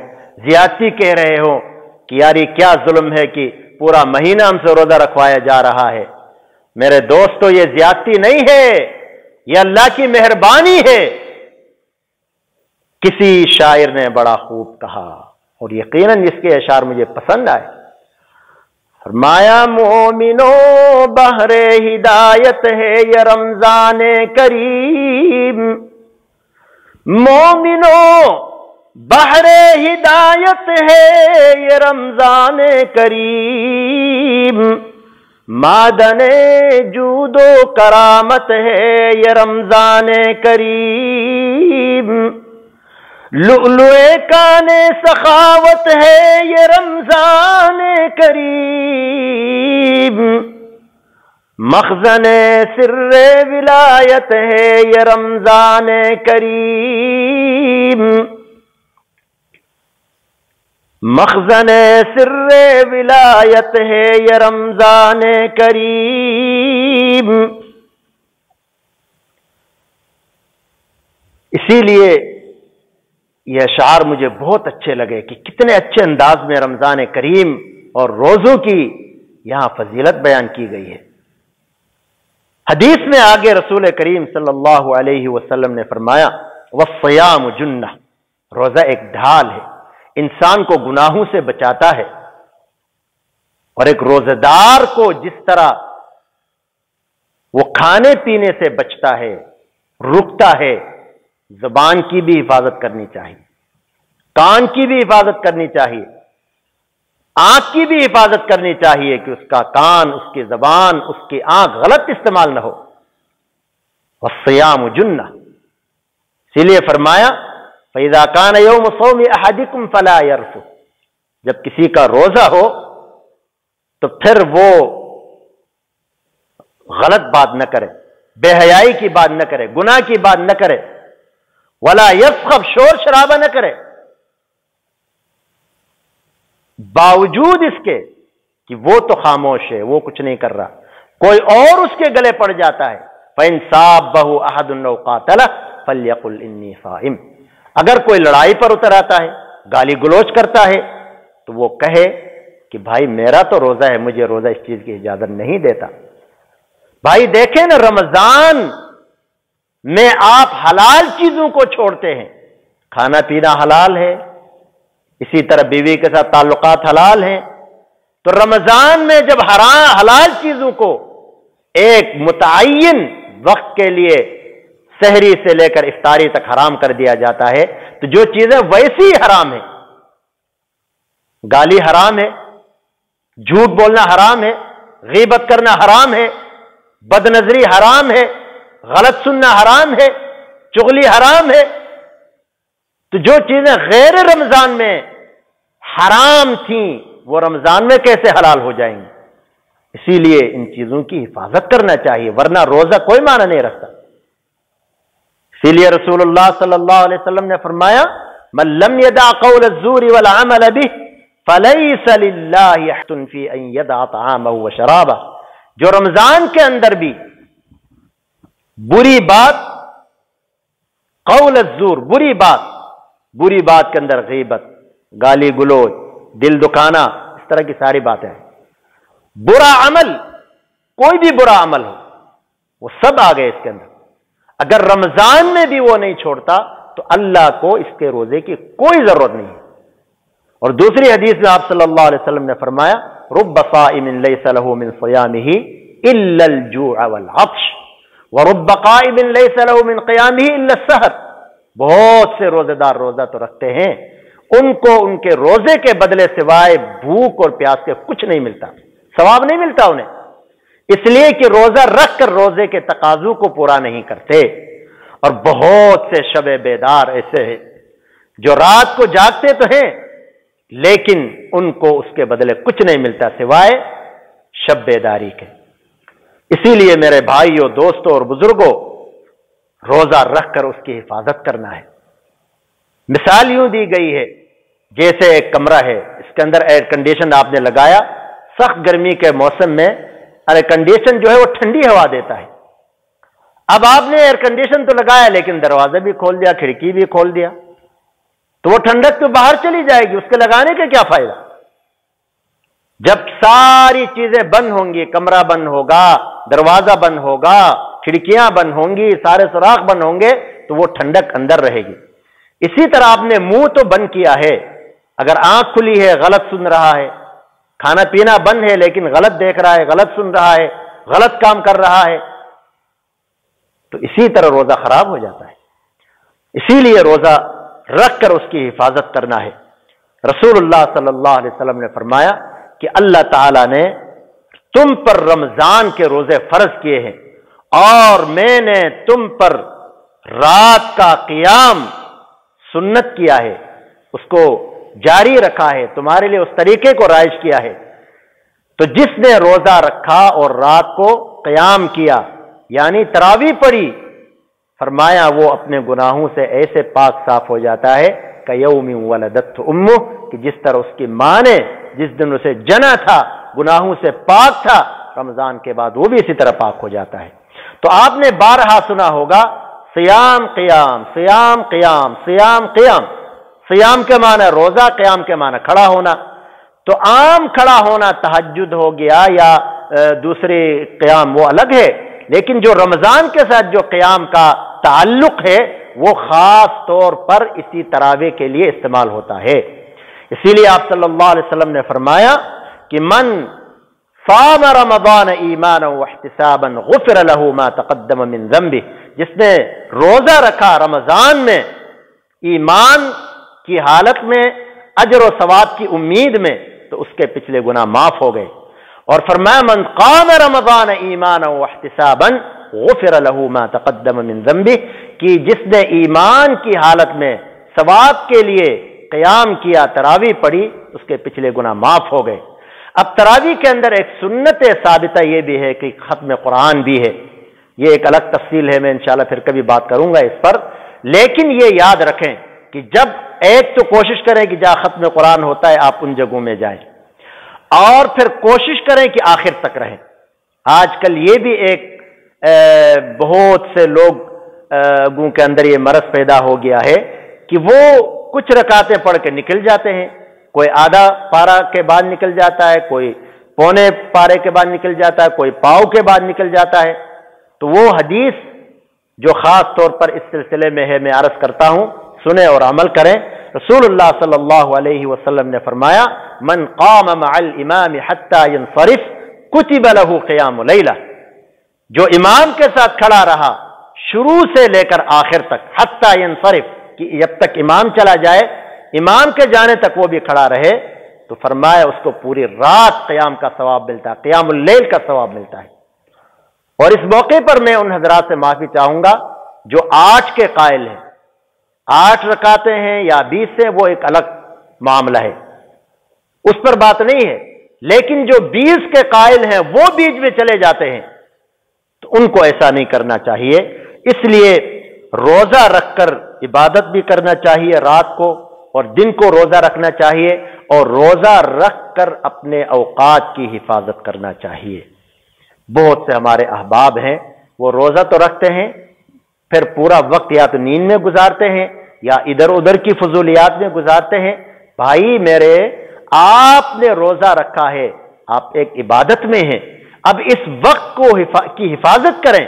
زیادتی کہہ رہے ہوں کہ یار یہ کیا ظلم ہے کہ پورا مہینہ ہم سے روزہ رکھوایا جا رہا ہے. میرے دوستو, یہ زیادتی نہیں ہے, یہ اللہ کی مہربانی ہے. کسی شاعر نے بڑا خوب کہا, اور یقیناً اس کے اشعار مجھے پسند آئے. فرمایا مومنو بحر ہدایت ہے یہ رمضان کریم, مومنو بحر ہدایت ہے یہ رمضان کریم, معدن جود و کرامت ہے یہ رمضان کریم, لؤلؤ کان سخاوت ہے یہ رمضان کریم, مخزن سر ولایت ہے یہ رمضان کریم, مخزن سر ولایت ہے یہ رمضان کریم. اسی لیے یہ اشعار مجھے بہت اچھے لگے کہ کتنے اچھے انداز میں رمضان کریم اور روزوں کی یہاں فضیلت بیان کی گئی ہے. حدیث میں آگے رسول کریم صلی اللہ علیہ وسلم نے فرمایا والصیام جنہ, روزہ ایک ڈھال ہے, انسان کو گناہوں سے بچاتا ہے. اور ایک روزہ دار کو جس طرح وہ کھانے پینے سے بچتا ہے, رکتا ہے, زبان کی بھی حفاظت کرنی چاہیے, کان کی بھی حفاظت کرنی چاہیے, آنکھ کی بھی حفاظت کرنی چاہیے کہ اس کا کان, اس کی زبان, اس کی آنکھ غلط استعمال نہ ہو. والصیام جنہ, اسی لیے فرمایا فَإِذَا كَانَ يَوْمُ صَوْمِ أَحَدِكُمْ فَلَا يَرْفُثْ, جب کسی کا روزہ ہو تو پھر وہ غلط بات نہ کرے, بے حیائی کی بات نہ کرے, گناہ کی بات نہ کرے, وَلَا يَسْخَبْ, شور شرابہ نہ کرے, باوجود اس کے کہ وہ تو خاموش ہے, وہ کچھ نہیں کر رہا, کوئی اور اس کے گلے پڑ جاتا ہے. فَإِنْ صَابَّهُ أَحَدٌ أَوْ قَاتَلَهُ فَلْيَقُلْ إِنِّي صَائِمٌ, اگر کوئی لڑائی پر اتر آتا ہے, گالی گلوچ کرتا ہے, تو وہ کہے کہ بھائی میرا تو روزہ ہے, مجھے روزہ اس چیز کی اجازت نہیں دیتا. بھائی دیکھیں نا, رمضان میں آپ حلال چیزوں کو چھوڑتے ہیں, کھانا پینا حلال ہے, اسی طرح بیوی کے ساتھ تعلقات حلال ہیں. تو رمضان میں جب حلال چیزوں کو ایک متعین وقت کے لیے سحری سے لے کر افطاری تک حرام کر دیا جاتا ہے, تو جو چیزیں ویسی حرام ہیں, گالی حرام ہے, جھوٹ بولنا حرام ہے, غیبت کرنا حرام ہے, بد نظری حرام ہے, غلط سننا حرام ہے, چغلی حرام ہے. تو جو چیزیں غیر رمضان میں حرام تھیں وہ رمضان میں کیسے حلال ہو جائیں گی؟ اسی لیے ان چیزوں کی حفاظت کرنا چاہیے, ورنہ روزہ کوئی معنی نہیں رکھتا. اسی لیے رسول اللہ صلی اللہ علیہ وسلم نے فرمایا من لم يدع قول الزور والعمل به فليس لله حق في ان يدع طعامه وشرابه, جو رمضان کے اندر بھی بری بات, قول الزور بری بات کے اندر غیبت, گالی گلوچ, دل دکانا, اس طرح کی ساری باتیں ہیں. برا عمل, کوئی بھی برا عمل ہو, وہ سب آ گئے اس کے اندر. اگر رمضان میں بھی وہ نہیں چھوڑتا تو اللہ کو اس کے روزے کی کوئی ضرورت نہیں ہے. اور دوسری حدیث میں آپ صلی اللہ علیہ وسلم نے فرمایا رب صائم لیس له من صيامه الا الجوع والعطش ورب قائم لیس له من قیامه الا السحر, بہت سے روزے دار روزہ تو رکھتے ہیں, ان کو ان کے روزے کے بدلے سوائے بھوک اور پیاس کے کچھ نہیں ملتا, ثواب نہیں ملتا انہیں, اس لیے کہ روزہ رکھ کر روزے کے تقاضوں کو پورا نہیں کرتے. اور بہت سے شب بیدار ایسے ہیں جو رات کو جاگتے تو ہیں لیکن ان کو اس کے بدلے کچھ نہیں ملتا سوائے شب بیداری کے. اسی لیے میرے بھائیوں, دوستوں اور بزرگوں, روزہ رکھ کر اس کی حفاظت کرنا ہے. مثال یوں دی گئی ہے جیسے ایک کمرہ ہے, اس کے اندر ایئر کنڈیشن آپ نے لگایا, سخت گرمی کے موسم میں ایئر کنڈیشن جو ہے وہ ٹھنڈی ہوا دیتا ہے. اب آپ نے ایئر کنڈیشن تو لگایا لیکن دروازہ بھی کھول دیا، کھڑکی بھی کھول دیا، تو وہ ٹھنڈک تو باہر چلی جائے گی، اس کے لگانے کا کیا فائدہ؟ جب ساری چیزیں بند ہوں گی، کمرہ بند ہوگا، دروازہ بند ہوگا، کھڑکیاں بند ہوں گی، سارے سوراخ بند ہوں گے، تو وہ ٹھنڈک اندر رہے گی۔ اسی طرح آپ نے منہ تو بند کیا ہے، اگر آنکھ کھلی ہے غلط سن رہا ہے، کھانا پینا بند ہے لیکن غلط دیکھ رہا ہے، غلط سن رہا ہے، غلط کام کر رہا ہے، تو اسی طرح روزہ خراب ہو جاتا ہے۔ اسی لیے روزہ رکھ کر اس کی حفاظت کرنا ہے۔ رسول اللہ صلی اللہ علیہ وسلم نے فرمایا کہ اللہ تعالیٰ نے تم پر رمضان کے روزے فرض کیے ہیں اور میں نے تم پر رات کا قیام سنت کیا ہے، اس کو جاری رکھا ہے، تمہارے لیے اس طریقے کو رائج کیا ہے۔ تو جس نے روزہ رکھا اور رات کو قیام کیا یعنی تراویح پڑھی، فرمایا وہ اپنے گناہوں سے ایسے پاک صاف ہو جاتا ہے کہ یوم ولدت امہ، کہ جس طرح اس کی ماں نے جس دن اسے جنا تھا گناہوں سے پاک تھا، رمضان کے بعد وہ بھی اسی طرح پاک ہو جاتا ہے۔ تو آپ نے بارہا سنا ہوگا سیام قیام، سیام قیام، سیام قیام۔ سیام کے معنی روزہ، قیام کے معنی کھڑا ہونا۔ تو عام کھڑا ہونا تہجد ہو گیا یا دوسری قیام وہ الگ ہے، لیکن جو رمضان کے ساتھ جو قیام کا تعلق ہے وہ خاص طور پر اسی تراویح کے لیے استعمال ہوتا ہے۔ اسی لیے آپ صلی اللہ علیہ وسلم نے فرمایا کہ من صام رمضان ایمانا واحتسابا غفر له ما تقدم من ذنبه، جس نے روزہ رکھا رمضان میں ایمان کی حالت میں، اجر و ثواب کی امید میں، تو اس کے پچھلے گناہ معاف ہو گئے۔ اور فرمایا من قام رمضان ایمانا واحتسابا غفر له ما تقدم من ذنبه، کہ جس نے ایمان کی حالت میں ثواب کے لیے قیام کیا، تراویح پڑھی، اس کے پچھلے گناہ معاف ہو گئے۔ اب تراویح کے اندر ایک سنت ثابتہ یہ بھی ہے کہ ختم قرآن بھی ہے، یہ ایک الگ تفصیل ہے، میں انشاءاللہ پھر کبھی بات کروں گا اس پر، لیکن یہ یاد رکھیں کہ جب ایک تو کوشش کریں کہ جہاں ختم قرآن ہوتا ہے آپ ان جگہوں میں جائیں، اور پھر کوشش کریں کہ آخر تک رہیں۔ آج کل یہ بھی ایک بہت سے لوگوں کے اندر یہ مرض پیدا ہو گیا ہے کہ وہ کچھ رکعتیں پڑھ کے نکل جاتے ہیں، کوئی آدھا پارہ کے بعد نکل جاتا ہے، کوئی پونے پارے کے بعد نکل جاتا ہے، کوئی پاؤ کے بعد نکل جاتا ہے۔ تو وہ حدیث جو خاص طور پر اس سلسلے میں ہے میں عرض کرتا ہوں، سنیں اور عمل کریں۔ رسول اللہ صلی اللہ علیہ وسلم نے فرمایا من قام مع الامام حتى ينصرف كتب له قیام لیلہ، جو امام کے ساتھ کھڑا رہا شروع سے لے کر آخر تک، حتى ينصرف، کہ جب تک امام چلا جائے، امام کے جانے تک وہ بھی کھڑا رہے، تو فرمایا اس کو پوری رات قیام کا ثواب ملتا ہے، قیام اللیل کا ثواب ملتا ہے۔ اور اس موقع پر میں ان حضرات سے معافی چاہوں گا جو 8 کے قائل ہیں، 8 رکعتیں ہیں یا 20 ہیں، وہ ایک الگ معاملہ ہے، اس پر بات نہیں ہے، لیکن جو 20 کے قائل ہیں وہ بیچ میں چلے جاتے ہیں تو ان کو ایسا نہیں کرنا چاہیے۔ اس لیے روزہ رکھ کر عبادت بھی کرنا چاہیے، رات کو اور دن کو روزہ رکھنا چاہیے، اور روزہ رکھ کر اپنے اوقات کی حفاظت کرنا چاہیے۔ بہت سے ہمارے احباب ہیں وہ روزہ تو رکھتے ہیں، پھر پورا وقت یا تو نیند میں گزارتے ہیں یا ادھر ادھر کی فضولیات میں گزارتے ہیں۔ بھائی میرے، آپ نے روزہ رکھا ہے، آپ ایک عبادت میں ہیں، اب اس وقت کو کی حفاظت کریں۔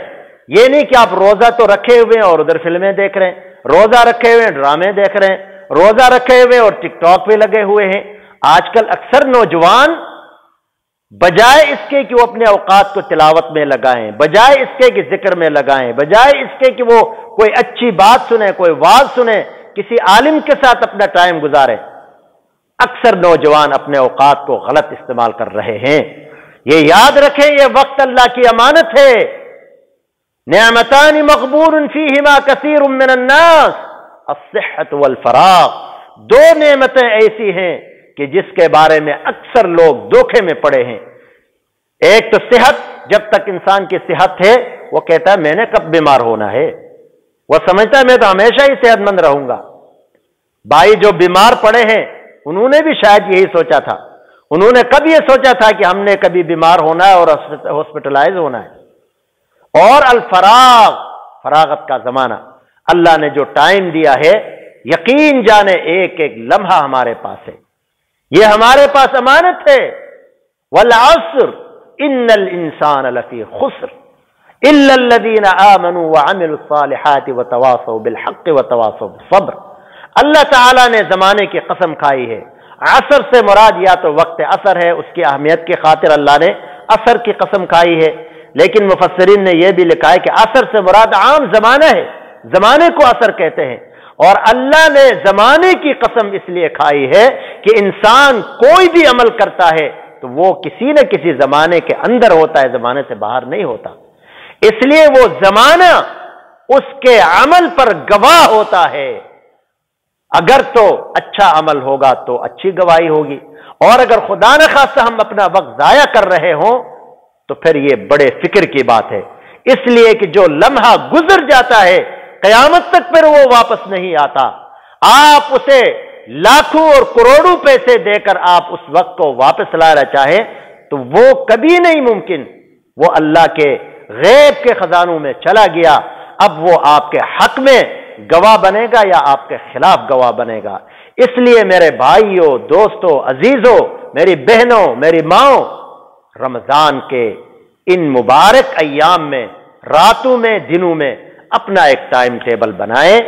یہ نہیں کہ آپ روزہ تو رکھے ہوئے ہیں اور ادھر فلمیں دیکھ رہے ہیں، روزہ رکھے ہوئے ہیں ڈرامے دیکھ رہے ہیں، روزہ رکھے ہوئے اور ٹک ٹاک پہ لگے ہوئے ہیں۔ آج کل اکثر نوجوان بجائے اس کے کہ وہ اپنے اوقات کو تلاوت میں لگائیں، بجائے اس کے کہ ذکر میں لگائیں، بجائے اس کے کہ وہ کوئی اچھی بات سنیں، کوئی واعظ سنیں، کسی عالم کے ساتھ اپنا ٹائم گزاریں، اکثر نوجوان اپنے اوقات کو غلط استعمال کر رہے ہیں۔ یہ یاد رکھیں یہ وقت اللہ کی امانت ہے۔ نعمتان مغبون فیہما کثیر من الناس، الصحت والفراغ، 2 نعمتیں ایسی ہیں کہ جس کے بارے میں اکثر لوگ دھوکے میں پڑے ہیں۔ ایک تو صحت، جب تک انسان کی صحت ہے وہ کہتا ہے میں نے کب بیمار ہونا ہے، وہ سمجھتا ہے میں تو ہمیشہ ہی صحت مند رہوں گا۔ بھائی جو بیمار پڑے ہیں انہوں نے بھی شاید یہی سوچا تھا، انہوں نے کب یہ سوچا تھا کہ ہم نے کبھی بیمار ہونا ہے اور ہاسپٹلائز ہونا ہے۔ اور الفراغ، فراغت کا زمانہ. اللہ نے جو ٹائم دیا ہے یقین جانے ایک ایک لمحہ ہمارے پاس ہے, یہ ہمارے پاس امانت ہے. والعصر ان الانسان لفی خسر الا الذین آمنوا وعملوا الصالحات وتواصوا بالحق وتواصوا بالصبر. اللہ تعالیٰ نے زمانے کی قسم کھائی ہے. عصر سے مراد یا تو وقت عصر ہے, اس کی اہمیت کی خاطر اللہ نے عصر کی قسم کھائی ہے, لیکن مفسرین نے یہ بھی لکھا ہے کہ عصر سے مراد عام زمانہ ہے, زمانے کو عصر کہتے ہیں. اور اللہ نے زمانے کی قسم اس لیے کھائی ہے کہ انسان کوئی بھی عمل کرتا ہے تو وہ کسی نہ کسی زمانے کے اندر ہوتا ہے, زمانے سے باہر نہیں ہوتا. اس لیے وہ زمانہ اس کے عمل پر گواہ ہوتا ہے. اگر تو اچھا عمل ہوگا تو اچھی گواہی ہوگی, اور اگر خدا نخواستہ ہم اپنا وقت ضائع کر رہے ہوں تو پھر یہ بڑے فکر کی بات ہے. اس لیے کہ جو لمحہ گزر جاتا ہے قیامت تک پھر وہ واپس نہیں آتا. آپ اسے لاکھوں اور کروڑوں پیسے دے کر آپ اس وقت کو واپس لانا چاہیں تو وہ کبھی نہیں ممکن. وہ اللہ کے غیب کے خزانوں میں چلا گیا, اب وہ آپ کے حق میں گواہ بنے گا یا آپ کے خلاف گواہ بنے گا. اس لیے میرے بھائیوں, دوستوں, عزیزوں, میری بہنوں, میری ماؤں, رمضان کے ان مبارک ایام میں, راتوں میں, دنوں میں اپنا ایک ٹائم ٹیبل بنائیں,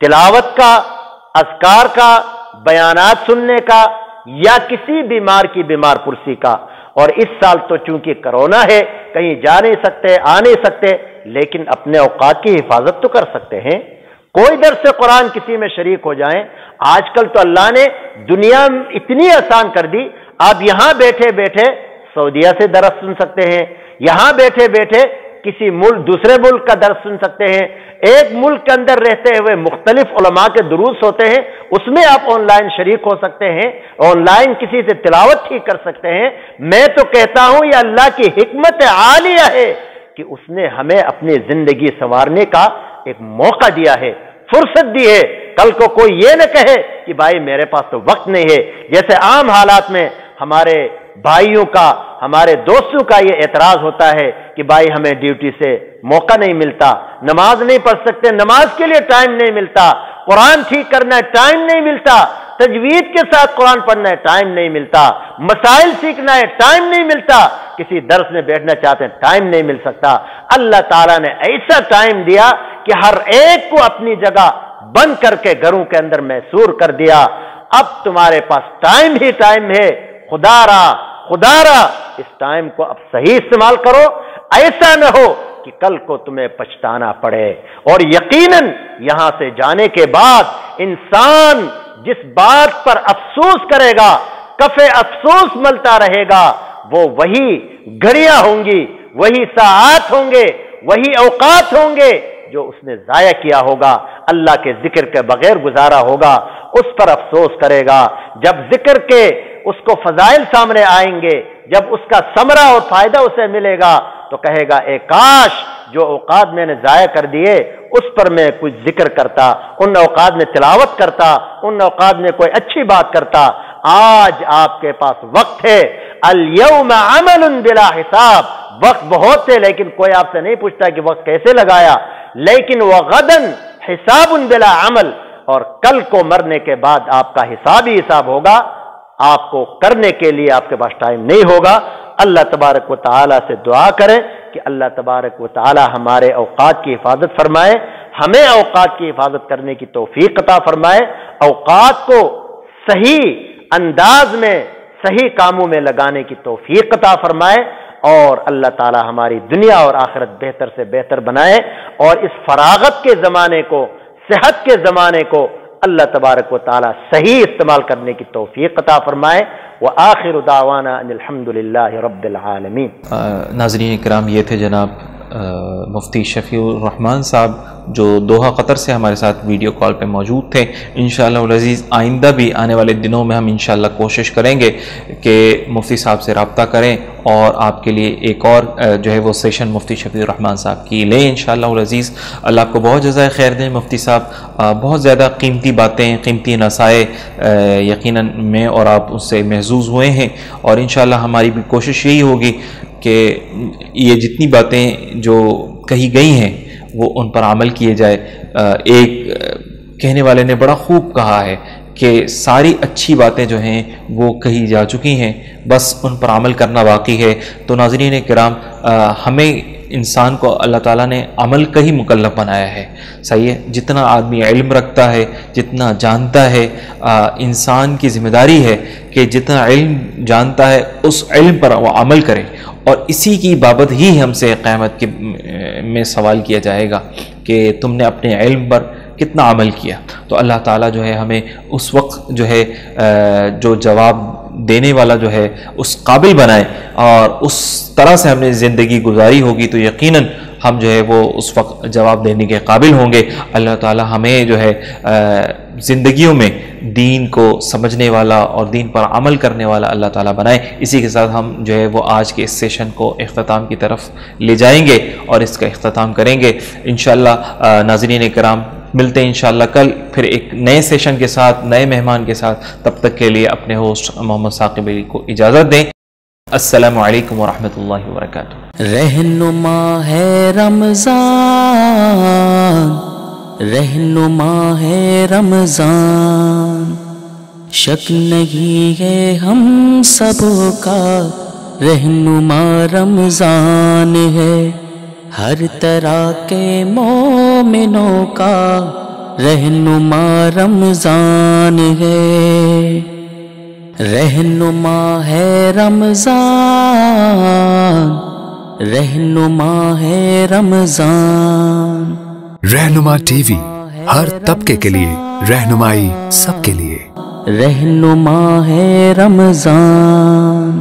تلاوت کا, اذکار کا, بیانات سننے کا, یا کسی بیمار کی بیمار پرسی کا. اور اس سال تو چونکہ کرونا ہے کہیں جا نہیں سکتے, آ نہیں سکتے, لیکن اپنے اوقات کی حفاظت تو کر سکتے ہیں. کوئی درس قرآن کسی میں شریک ہو جائیں. آج کل تو اللہ نے دنیا اتنی آسان کر دی, آپ یہاں بیٹھے بیٹھے سعودیہ سے درس سن سکتے ہیں, یہاں بیٹھے بیٹھے کسی ملک دوسرے ملک کا درس سن سکتے ہیں, ایک ملک کے اندر رہتے ہوئے مختلف علماء کے دروس ہوتے ہیں, اس میں آپ آن لائن شریک ہو سکتے ہیں, آن لائن کسی سے تلاوت ٹھیک کر سکتے ہیں. میں تو کہتا ہوں یہ اللہ کی حکمت عالیہ ہے کہ اس نے ہمیں اپنی زندگی سنوارنے کا ایک موقع دیا ہے, فرصت دی ہے. کل کو کوئی یہ نہ کہے کہ بھائی میرے پاس تو وقت نہیں ہے. جیسے عام حالات میں ہمارے بھائیوں کا, ہمارے دوستوں کا یہ اعتراض ہوتا ہے کہ بھائی ہمیں ڈیوٹی سے موقع نہیں ملتا, نماز نہیں پڑھ سکتے, نماز کے لیے ٹائم نہیں ملتا, قرآن ٹھیک کرنا ہے ٹائم نہیں ملتا, تجوید کے ساتھ قرآن پڑھنا ہے ٹائم نہیں ملتا, مسائل سیکھنا ہے ٹائم نہیں ملتا, کسی درس میں بیٹھنا چاہتے ہیں ٹائم نہیں مل سکتا. اللہ تعالیٰ نے ایسا ٹائم دیا کہ ہر ایک کو اپنی جگہ بند کر کے گھروں کے اندر محصور کر دیا. اب تمہارے پاس ٹائم ہی ٹائم ہے. خدا را اس ٹائم کو اب صحیح استعمال کرو, ایسا نہ ہو کہ کل کو تمہیں پچھتانا پڑے. اور یقیناً یہاں سے جانے کے بعد انسان جس بات پر افسوس کرے گا, کفے افسوس ملتا رہے گا, وہ وہی گھڑیاں ہوں گی, وہی ساعات ہوں گے, وہی اوقات ہوں گے جو اس نے ضائع کیا ہوگا, اللہ کے ذکر کے بغیر گزارا ہوگا. اس پر افسوس کرے گا. جب ذکر کے اس کو فضائل سامنے آئیں گے, جب اس کا ثمرہ اور فائدہ اسے ملے گا تو کہے گا اے کاش جو اوقات میں نے ضائع کر دیے اس پر میں کچھ ذکر کرتا, ان اوقات میں تلاوت کرتا, ان اوقات میں کوئی اچھی بات کرتا. آج آپ کے پاس وقت ہے. الیوم عمل بلا حساب, وقت بہت ہے لیکن کوئی آپ سے نہیں پوچھتا کہ وقت کیسے لگایا. لیکن وغدن حساب بلا عمل, اور کل کو مرنے کے بعد آپ کا حساب ہی حساب ہوگا. آپ کو کرنے کے لیے آپ کے پاس ٹائم نہیں ہوگا. اللہ تبارک و تعالیٰ سے دعا کریں کہ اللہ تبارک و تعالیٰ ہمارے اوقات کی حفاظت فرمائے, ہمیں اوقات کی حفاظت کرنے کی توفیق عطا فرمائے, اوقات کو صحیح انداز میں صحیح کاموں میں لگانے کی توفیق عطا فرمائے, اور اللہ تعالیٰ ہماری دنیا اور آخرت بہتر سے بہتر بنائے, اور اس فراغت کے زمانے کو, صحت کے زمانے کو اللہ تبارک و تعالیٰ صحیح استعمال کرنے کی توفیق عطا فرمائے. وآخر دعوانا ان الحمدللہ رب العالمین. ناظرین کرام, یہ تھے جناب مفتی شفیع الرحمان صاحب جو دوحہ قطر سے ہمارے ساتھ ویڈیو کال پہ موجود تھے. انشاءاللہ العزیز آئندہ بھی آنے والے دنوں میں ہم انشاءاللہ کوشش کریں گے کہ مفتی صاحب سے رابطہ کریں اور آپ کے لیے ایک اور جو ہے وہ سیشن مفتی شفیع الرحمان صاحب کی لیں انشاءاللہ العزیز. اللہ آپ کو بہت جزائے خیر دیں مفتی صاحب. بہت زیادہ قیمتی باتیں, قیمتی نصائح یقیناً میں اور آپ اس سے محظوظ ہوئے ہیں, اور انشاءاللہ ہماری بھی کوشش یہی ہوگی کہ یہ جتنی باتیں جو کہی گئی ہیں وہ ان پر عمل کیے جائے۔ ایک کہنے والے نے بڑا خوب کہا ہے کہ ساری اچھی باتیں جو ہیں وہ کہی جا چکی ہیں، بس ان پر عمل کرنا باقی ہے۔ تو ناظرین کرام، ہمیں انسان کو اللہ تعالیٰ نے عمل کا ہی مکلف بنایا ہے، صحیح ہے؟ جتنا آدمی علم رکھتا ہے، جتنا جانتا ہے، انسان کی ذمہ داری ہے کہ جتنا علم جانتا ہے اس علم پر وہ عمل کرے، اور اسی کی بابت ہی ہم سے قیامت میں سوال کیا جائے گا کہ تم نے اپنے علم پر کتنا عمل کیا۔ تو اللہ تعالیٰ جو ہے ہمیں اس وقت جو ہے جو جواب دینے والا جو ہے اس قابل بنائے، اور اس طرح سے ہم نے زندگی گزاری ہوگی تو یقیناً ہم جو ہے وہ اس وقت جواب دینے کے قابل ہوں گے۔ اللہ تعالیٰ ہمیں جو ہے زندگیوں میں دین کو سمجھنے والا اور دین پر عمل کرنے والا اللہ تعالیٰ بنائے۔ اسی کے ساتھ ہم جو ہے وہ آج کے اس سیشن کو اختتام کی طرف لے جائیں گے اور اس کا اختتام کریں گے انشاءاللہ۔ ناظرین کرام، ملتے ہیں انشاءاللہ کل پھر ایک نئے سیشن کے ساتھ، نئے مہمان کے ساتھ۔ تب تک کے لیے اپنے ہوسٹ محمد ثاقب علی کو اجازت دیں۔ السلام علیکم ورحمۃ اللہ وبرکاتہ۔ رہنما ہے رمضان، رہنما ہے رمضان، شک نہیں ہے ہم سب کا رہنما رمضان ہے، ہر طرح کے مومنوں کا رہنما رمضان ہے، رہنما ہے رمضان، رہنما ہے رمضان۔ رہنما ٹی وی، ہر طبقے کے لیے رہنمائی، سب کے لیے۔ رہنما ہے رمضان۔